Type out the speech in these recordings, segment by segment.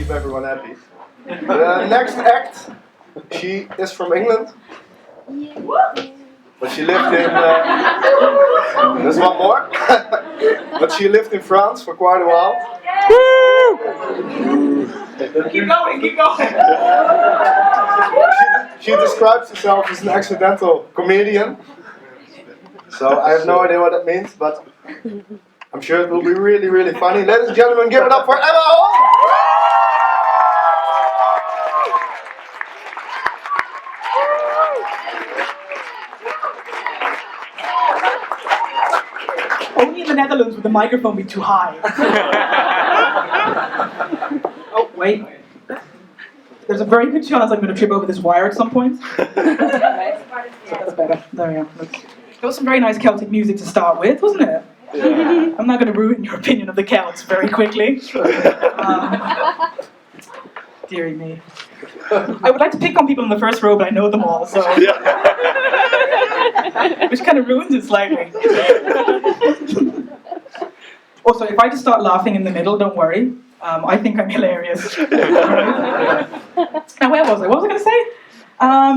keep everyone happy. The next act, she is from England, but she lived in. There's one more, but she lived in France for quite a while. Keep going, keep going. She describes herself as an accidental comedian. So I have no idea what that means, but I'm sure it will be really, really funny. Ladies and gentlemen, give it up for Emma Holmes! Only in the Netherlands would the microphone be too high. Oh, wait. There's a very good chance I'm going to trip over this wire at some point. That's better. There we go. There was some very nice Celtic music to start with, wasn't it? Yeah. I'm not going to ruin your opinion of the Celts very quickly. Deary me. I would like to pick on people in the first row, but I know them all, so... Which kind of ruins it slightly. Also, if I just start laughing in the middle, don't worry. I think I'm hilarious. Now, where was I? What was I going to say?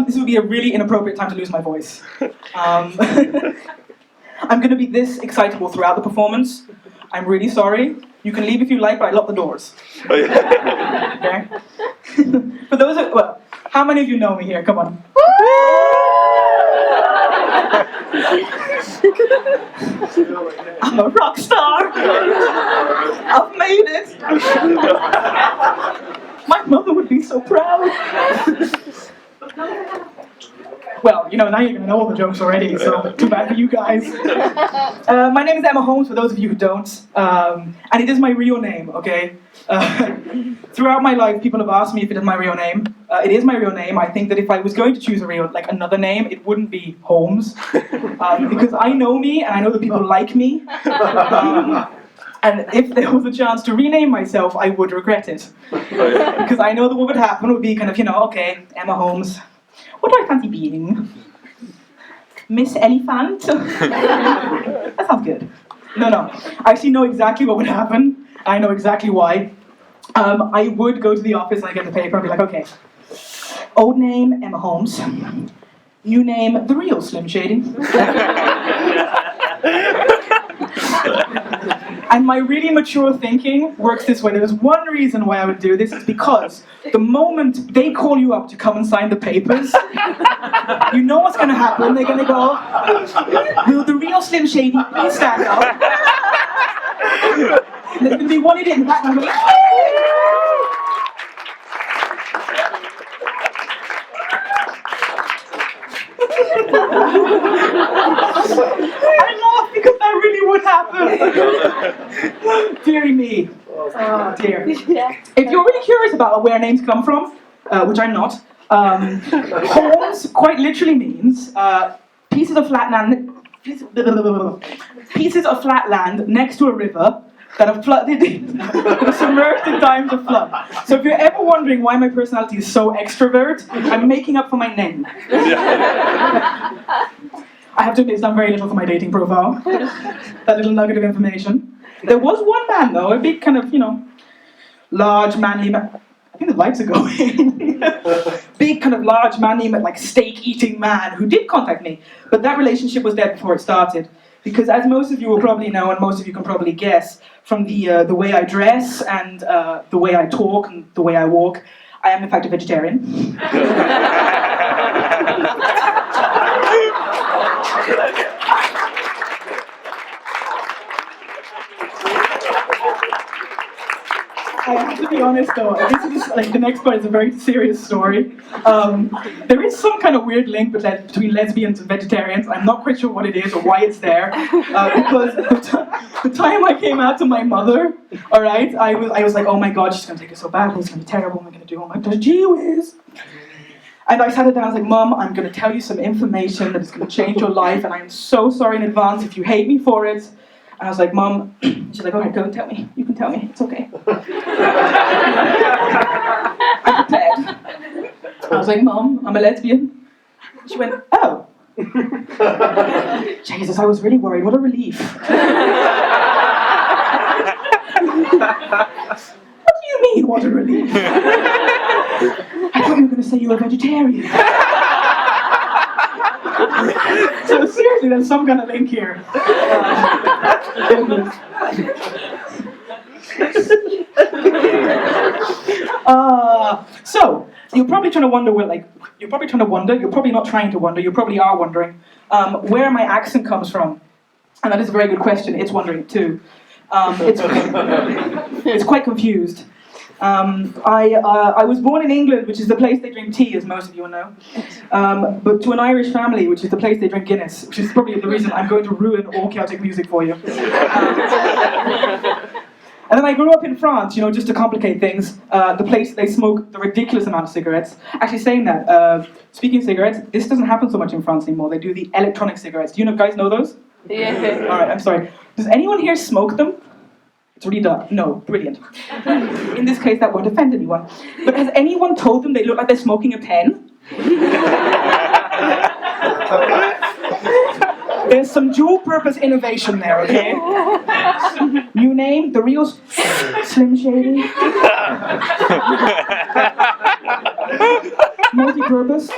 This would be a really inappropriate time to lose my voice. I'm going to be this excitable throughout the performance. I'm really sorry. You can leave if you like, but I lock the doors. Okay? For those of, well, how many of you know me here? Come on. I'm a rock star. I've made it. My mother would be so proud. Well, you know, now you're going to know all the jokes already, so too bad for you guys. My name is Emma Holmes, for those of you who don't. And it is my real name, okay? Throughout my life, people have asked me if it is my real name. It is my real name. I think that if I was going to choose another name, it wouldn't be Holmes. Because I know me, and I know that people like me. And if there was a chance to rename myself, I would regret it. Because I know that what would happen would be kind of, okay, Emma Holmes. What do I fancy being? Miss Elephant? That sounds good. No. I actually know exactly what would happen. I know exactly why. I would go to the office and I get the paper and be like, okay, old name, Emma Holmes. New name, the real Slim Shady. And my really mature thinking works this way. There's one reason why I would do this, is because the moment they call you up to come and sign the papers, you know what's going to happen. They're going to go, will the real Slim Shady please stand up? There's going to be one idiot in the back, and I'm going to I laugh because that really would happen. Deary me. Oh dear. If you're really curious about where names come from, which I'm not, Holmes quite literally means pieces of flat land next to a river that have flooded, submerged in times of flood. So if you're ever wondering why my personality is so extrovert, I'm making up for my name. I have to admit, it's done very little for my dating profile. That little nugget of information. There was one man, though, a big kind of, large, manly man. I think the lights are going. Big, kind of large, manly, like steak-eating man who did contact me. But that relationship was dead before it started. Because as most of you will probably know, and most of you can probably guess, from the way I dress and the way I talk and the way I walk, I am in fact a vegetarian. I have to be honest though, this is the next part is a very serious story. There is some kind of weird link between lesbians and vegetarians. I'm not quite sure what it is or why it's there. Because the time I came out to my mother, alright, I was like, oh my god, she's going to take it so badly, it's going to be terrible, what am I going to do? Oh my god, gee whiz. And I sat her down, I was like, Mum, I'm going to tell you some information that is going to change your life, and I am so sorry in advance if you hate me for it. And I was like, Mum, she's like, alright, go and tell me. You can tell me, it's okay. I'm prepared. I was like, Mum, I'm a lesbian. She went, oh. Jesus, I was really worried, what a relief. What do you mean, what a relief? I thought you were going to say you were a vegetarian. So seriously, there's some kind of link here. So you're probably trying to wonder you're probably not trying to wonder, you probably are wondering where my accent comes from. And that is a very good question. It's wondering it too. It's quite confused. I was born in England, which is the place they drink tea, as most of you will know. But to an Irish family, which is the place they drink Guinness, which is probably the reason I'm going to ruin all Celtic music for you. And then I grew up in France, just to complicate things. The place they smoke the ridiculous amount of cigarettes. Actually, saying that, speaking of cigarettes, this doesn't happen so much in France anymore. They do the electronic cigarettes. Do you guys know those? Yeah. All right, I'm sorry. Does anyone here smoke them? It's really dumb. No, brilliant. In this case, that won't offend anyone. But has anyone told them they look like they're smoking a pen? There's some dual-purpose innovation there, okay? New name, the real Slim Shady. Multi-purpose.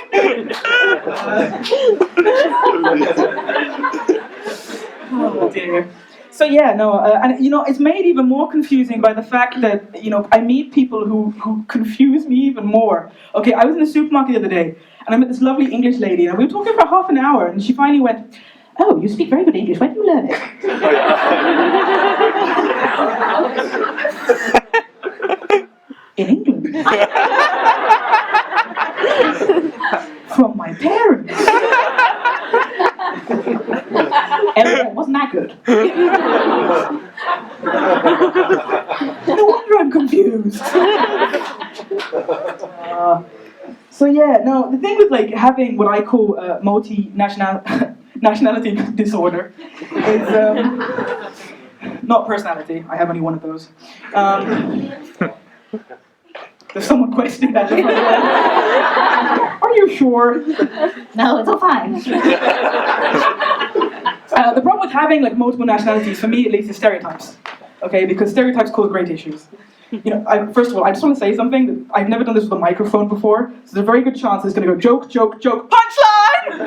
Oh dear. So yeah, no, and it's made even more confusing by the fact that I meet people who confuse me even more. Okay, I was in the supermarket the other day, and I met this lovely English lady, and we were talking for half an hour, and she finally went, "Oh, you speak very good English. When did you learn it?" In England. From my parents. Anyway, wasn't that good? No wonder I'm confused. So yeah, no, the thing with having what I call nationality disorder is not personality. I have only one of those. There's someone questioning that. Are you sure? No, it's all fine. The problem with having multiple nationalities, for me at least, is stereotypes. Okay, because stereotypes cause great issues. First of all, I just want to say something that I've never done this with a microphone before, so there's a very good chance it's going to go joke, joke, joke, punchline!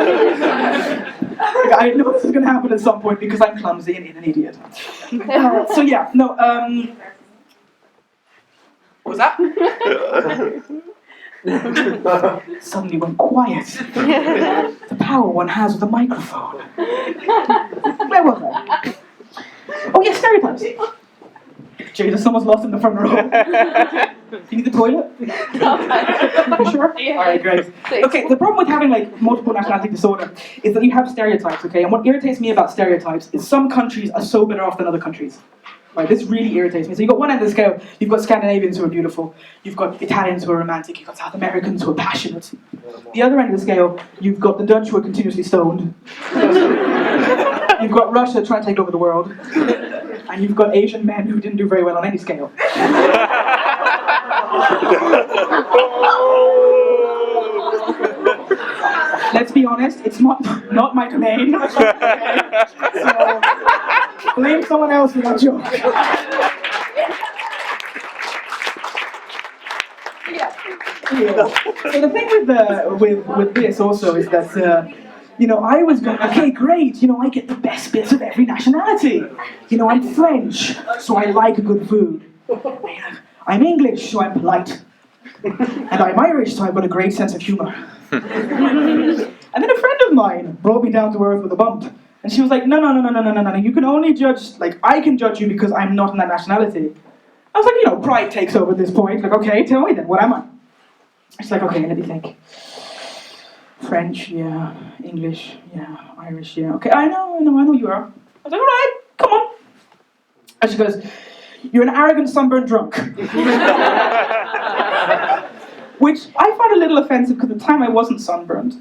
I know this is going to happen at some point because I'm clumsy and an idiot. So yeah, no, what was that? Suddenly went quiet. The power one has with a microphone. Where was I? Oh yes, stereotypes. Jesus, someone's lost in the front row. You need the toilet? You sure? Yeah. Alright, great. Okay, the problem with having multiple nationality disorder is that you have stereotypes, okay? And what irritates me about stereotypes is some countries are so better off than other countries. Right, this really irritates me. So you've got one end of the scale, you've got Scandinavians who are beautiful, you've got Italians who are romantic, you've got South Americans who are passionate. The other end of the scale, you've got the Dutch who are continuously stoned. You've got Russia trying to take over the world. And you've got Asian men who didn't do very well on any scale. Let's be honest, it's not my domain. So, blame someone else for that joke. Yeah. So the thing with this also is that I was going, okay, great, I get the best bits of every nationality. I'm French, so I like good food. I'm English, so I'm polite. And I'm Irish, so I've got a great sense of humor. And then a friend of mine brought me down to earth with a bump. And she was like, no, you can only judge, I can judge you because I'm not in that nationality. I was like, pride takes over at this point. Okay, tell me then, what am I? She's like, okay, let me think. French, yeah. English, yeah. Irish, yeah. Okay, I know you are. I was like, all right, come on. And she goes, you're an arrogant, sunburned drunk. Which I found a little offensive because at the time I wasn't sunburned.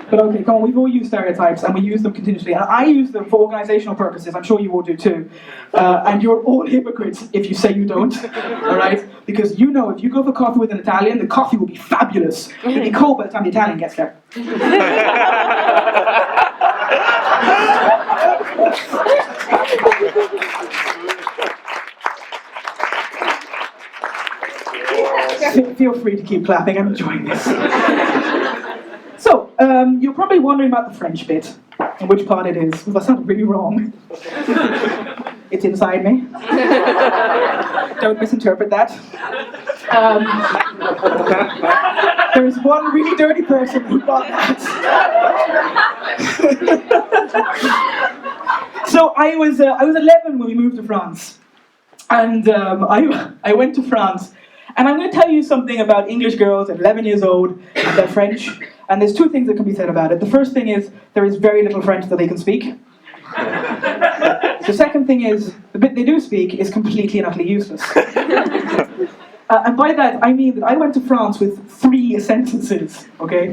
But okay, come on, we've all used stereotypes and we use them continuously. And I use them for organizational purposes, I'm sure you all do too. And you're all hypocrites if you say you don't, all right? Because if you go for coffee with an Italian, the coffee will be fabulous. It'll be cold by the time the Italian gets there. Feel free to keep clapping, I'm enjoying this. So, you're probably wondering about the French bit, and which part it is. That sounded really wrong. It's inside me. Don't misinterpret that. There's one really dirty person who got that. So I was 11 when we moved to France, and I went to France. And I'm going to tell you something about English girls at 11 years old and their French. And there's two things that can be said about it. The first thing is there is very little French that they can speak. The second thing is the bit they do speak is completely and utterly useless. And by that I mean that I went to France with 3 sentences, okay?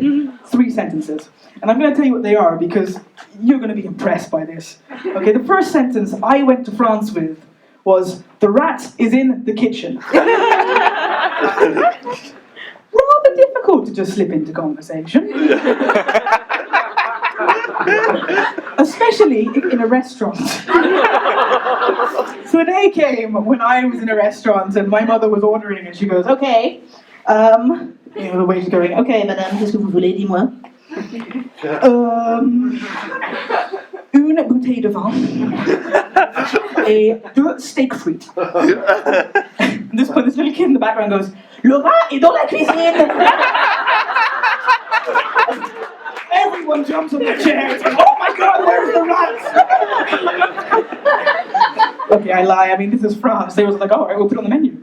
3 sentences. And I'm going to tell you what they are because you're going to be impressed by this. Okay, the first sentence I went to France with was, "The rat is in the kitchen." Rather difficult to just slip into conversation. Especially in a restaurant. So a day came when I was in a restaurant and my mother was ordering and she goes, "Okay, the waiter's going, "Okay, madame, qu'est-ce que vous voulez, dis-moi?" Une bouteille de vin et 2 steak frites. And this little kid in the background goes, "Le rat est dans la cuisine!" Everyone jumps on their chair. It's like, "Oh my God, where's the rat?" Okay, I lie. I mean, this is France. They was like, "Oh, all right, we'll put it on the menu."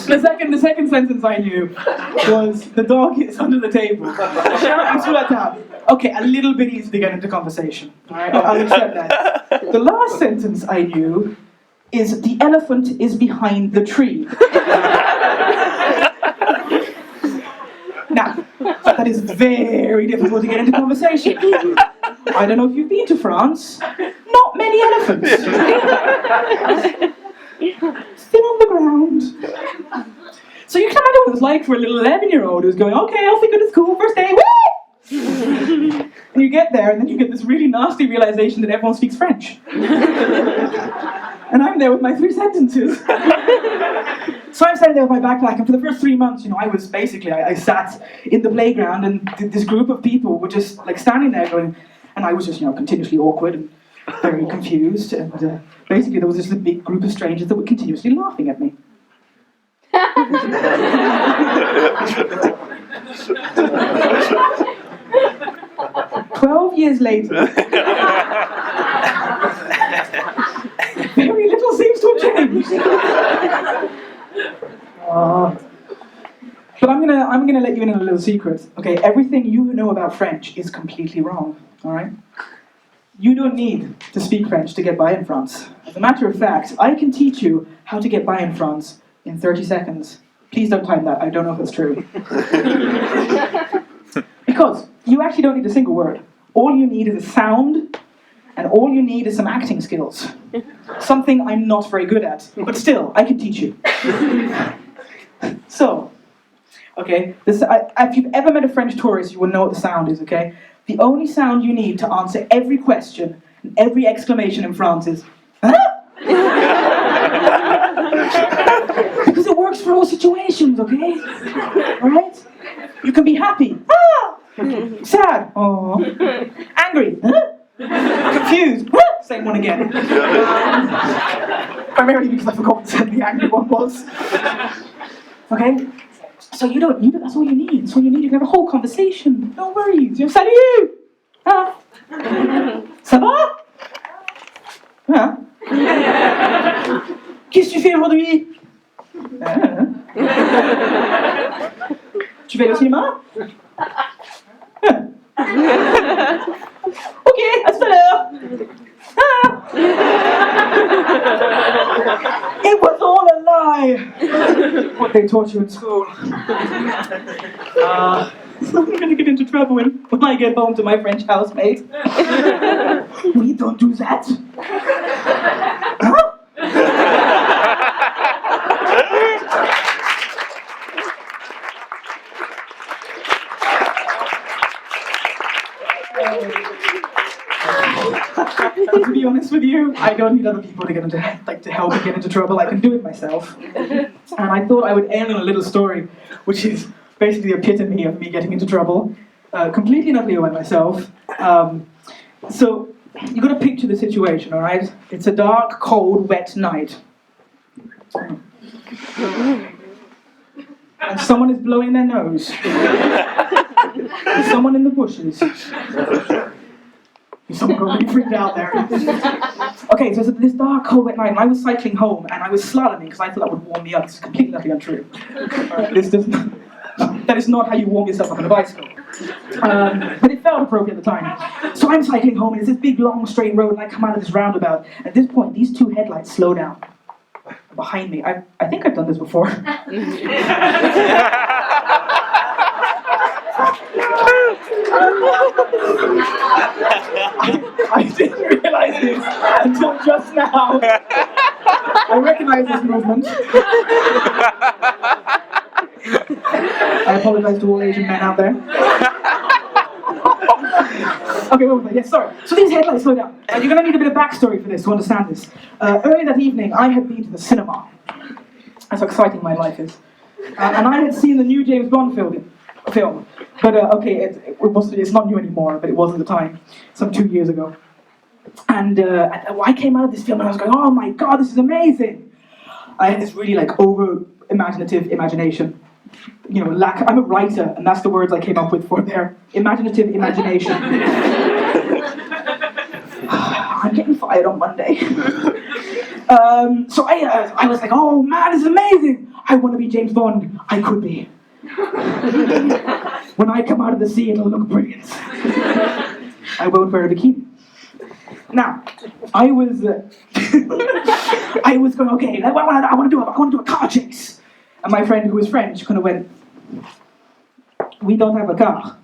The second sentence I knew was, "The dog is under the table." Okay, a little bit easy to get into conversation. All right, I'll accept that. The last sentence I knew is, "The elephant is behind the tree." Now, that is very difficult to get into conversation. I don't know if you've been to France. Not many elephants. Still on the ground. So you can imagine what it was like for a little 11-year-old who's going, "Okay, off we go to school, first day, woo!" And you get there, and then you get this really nasty realization that everyone speaks French. And I'm there with my 3 sentences. So I'm standing there with my backpack, and for the first 3 months, I was basically, I sat in the playground, and this group of people were just like standing there going, and I was just, continuously awkward and very confused, and basically there was this big group of strangers that were continuously laughing at me. 12 years later, very little seems to have changed. But I'm gonna let you in on a little secret. Okay, everything you know about French is completely wrong. All right. You don't need to speak French to get by in France. As a matter of fact, I can teach you how to get by in France in 30 seconds. Please don't time that. I don't know if it's true. Because you actually don't need a single word. All you need is a sound, and all you need is some acting skills. Something I'm not very good at, but still, I can teach you. So, okay, if you've ever met a French tourist, you will know what the sound is, okay? The only sound you need to answer every question and every exclamation in France is, "Huh?" Because it works for all situations, okay? Alright? You can be happy. Ah! Sad. Oh. Angry. Huh? Confused. Huh? Same one again. Primarily because I forgot what the angry one was. Okay? So that's all you need. That's all you need. You can have a whole conversation. No worries. Salut! Ah. Ça va? Hein? Qu'est-ce que tu fais aujourd'hui? Tu vas aller au cinéma? Ok, à tout à l'heure. Ah. It was all a lie. What they taught you in school. So I'm going to get into trouble when I get home to my French housemate. We don't do that. Huh? to be honest with you, I don't need other people to to help me get into trouble. I can do it myself. And I thought I would end on a little story, which is basically the epitome of me getting into trouble, completely and utterly by myself. So you got to picture the situation, all right? It's a dark, cold, wet night. And someone is blowing their nose. There's someone in the bushes. Someone got really freaked out there. Okay, so it's this dark, cold, wet night, and I was cycling home, and I was slaloming because I thought that would warm me up. It's completely utterly untrue. That is not how you warm yourself up on a bicycle. But it felt appropriate at the time. So I'm cycling home, and it's this big, long, straight road, and I come out of this roundabout. At this point, these two headlights slow down behind me. I think I've done this before. I didn't realize this until just now. I recognize this movement. I apologize to all Asian men out there. Okay, what was I? Yes, sorry. So these headlights slow down. You're going to need a bit of backstory for this to understand this. Earlier that evening, I had been to the cinema. That's how exciting my life is. And I had seen the new James Bond film. But okay, it's not new anymore, but it was at the time, some 2 years ago. And I came out of this film and I was going, oh my god, this is amazing. I had this really over-imaginative imagination. You know, I'm a writer, and that's the words I came up with for there. Imaginative imagination. I'm getting fired on Monday. So I was like, oh man, this is amazing. I want to be James Bond. I could be. When I come out of the sea, it'll look brilliant. I won't wear a bikini. Now, I was going, okay, I want to do a car chase. And my friend, who was French, kind of went, we don't have a car.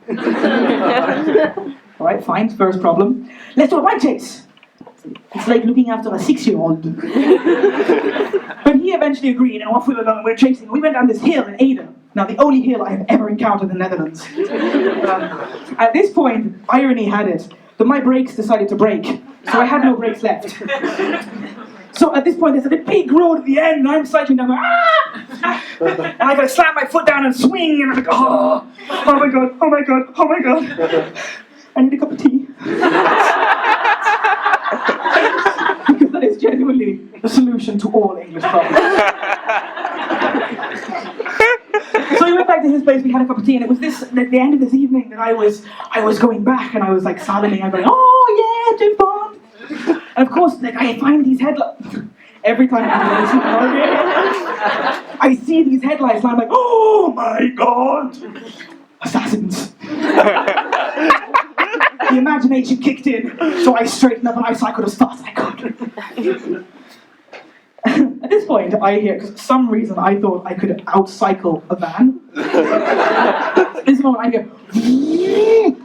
All right, fine, first problem. Let's do a bike chase. It's like looking after a 6-year-old. But he eventually agreed, and off we were going, we were chasing. We went down this hill in Ada. Now, the only hill I have ever encountered in the Netherlands. At this point, irony had it that my brakes decided to break, so I had no brakes left. So at this point, there's a big road at the end, and I'm cycling down, going, ah! And I gotta slam my foot down and swing, and I'm like, oh my god, oh my god, oh my god. I need a cup of tea. Because that is genuinely the solution to all English problems. So we went back to his place, we had a cup of tea, and it was at the end of this evening that I was going back, and I was like salivating, I'm going, oh yeah, James Bond. And of course, I find these headlights, every time I see these headlights, and I'm like, oh my god, assassins. The imagination kicked in, so I straightened up and I cycled as fast as I could. At this point, I hear, because for some reason I thought I could out-cycle a van. At this moment I hear,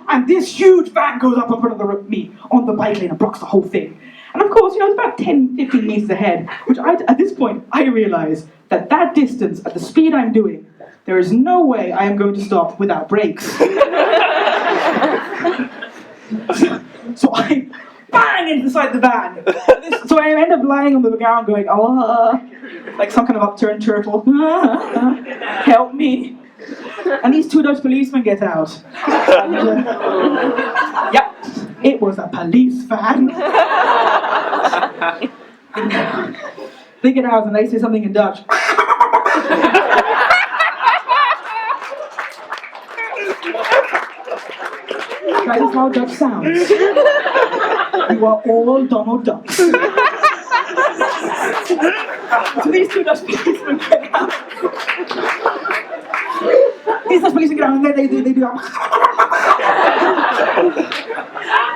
and this huge van goes up in front of me on the bike lane and blocks the whole thing. And of course, it's about 10, 15 meters ahead, which at this point I realize that distance, at the speed I'm doing, there is no way I am going to stop without brakes. So I bang into the side of the van. So I end up lying on the ground going, oh, like some kind of upturned turtle. Help me. And these two Dutch policemen get out. And, yep, it was a police van. They get out and they say something in Dutch. That is how Dutch sounds. You are all Donald Ducks. So these two Dutch policemen get out. These Dutch policemen get out and they do that.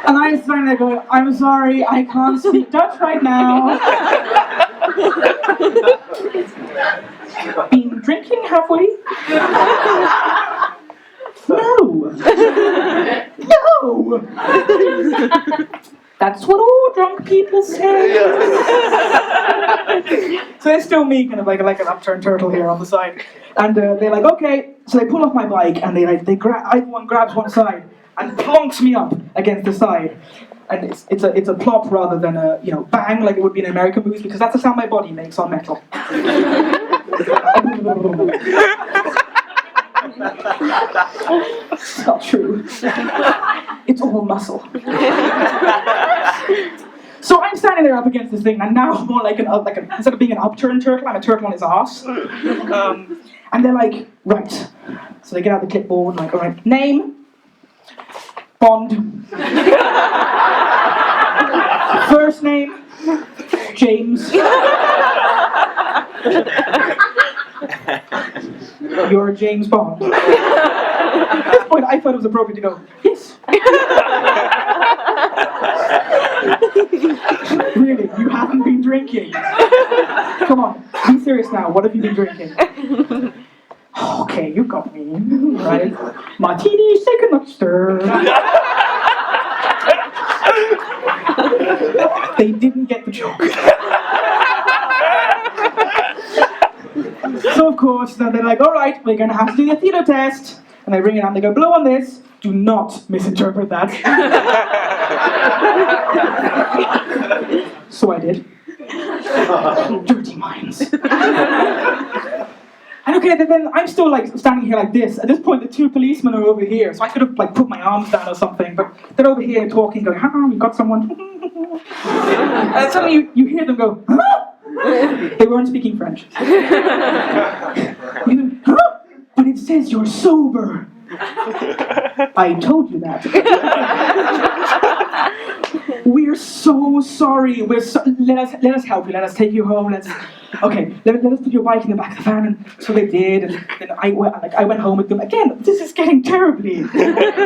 And I'm standing there going, I'm sorry, I can't speak Dutch right now. Been drinking, have we? No! No! That's what all drunk people say. So it's still me, kind of like an upturned turtle here on the side. And they're like, okay. So they pull off my bike and they grab. One grabs one side and plonks me up against the side. And it's a plop rather than a bang like it would be in American movies, because that's the sound my body makes on metal. It's not true. It's all muscle. So I'm standing there up against this thing, and now I'm more like instead of being an upturned turtle, I'm a turtle on his ass. And they're like, right. So they get out the clipboard, like, all right, name, Bond, first name, James. You're James Bond. At this point, I thought it was appropriate to go, yes. Really, you haven't been drinking? Come on, be serious now. What have you been drinking? Okay, you got me. Right? Martini, shaken, not stirred. They didn't get the joke. So of course, then they're like, all right, we're going to have to do the theatre test. And they bring it out and they go, blow on this. Do not misinterpret that. So I did. Dirty minds. And okay, then I'm still like standing here like this. At this point, the two policemen are over here. So I could have like put my arms down or something. But they're over here talking, going, we got someone. And suddenly you hear them go, huh? They weren't speaking French. But it says you're sober. I told you that. We're so sorry. Let us help you. Let us take you home. Let us put your bike in the back of the van. And so they did. And then I went home with them. Again, this is getting terribly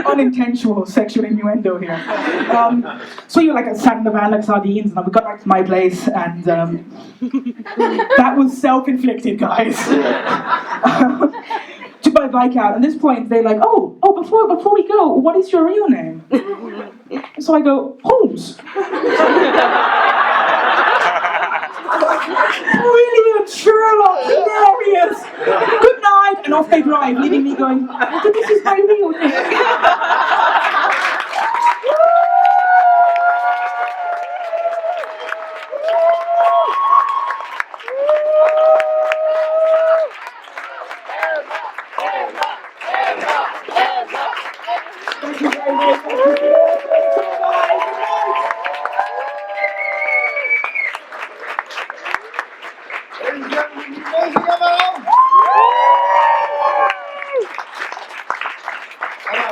unintentional sexual innuendo here. So you sat in the van like sardines, and we got back to my place, and that was self-inflicted, guys. Took my bike out, and at this point they're like, before we go, what is your real name? So I go, Holmes. Brilliant, Sherlock, hilarious. Good night, and off they drive, leaving me going, but this is my real name.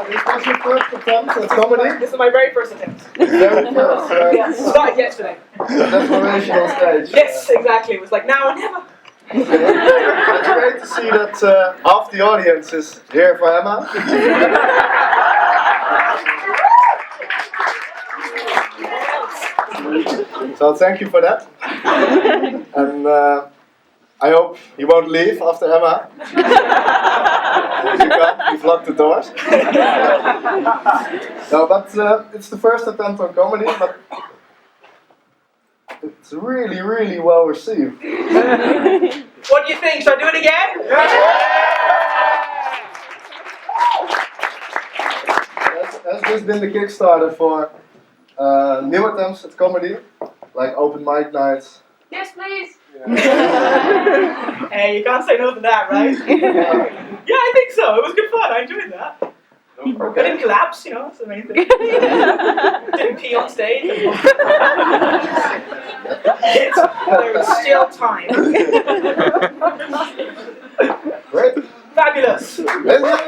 This was your first attempt at comedy? This is my very first attempt. Very first, Yeah, started yesterday. Declaration on stage. Yes, exactly. It was like now or never. It's great to see that half the audience is here for Emma. So thank you for that. And I hope you won't leave after Emma. You've locked the doors. No, but it's the first attempt on comedy, but it's really, really well received. What do you think? Should I do it again? Has this been the Kickstarter for new attempts at comedy, like open mic nights? Yes, please. Hey, you can't say no to that, right? Yeah, I think so. It was good fun. I enjoyed that. Okay. I didn't collapse, that's the main thing. Didn't pee on stage. There was still time. Great. Fabulous. Ladies and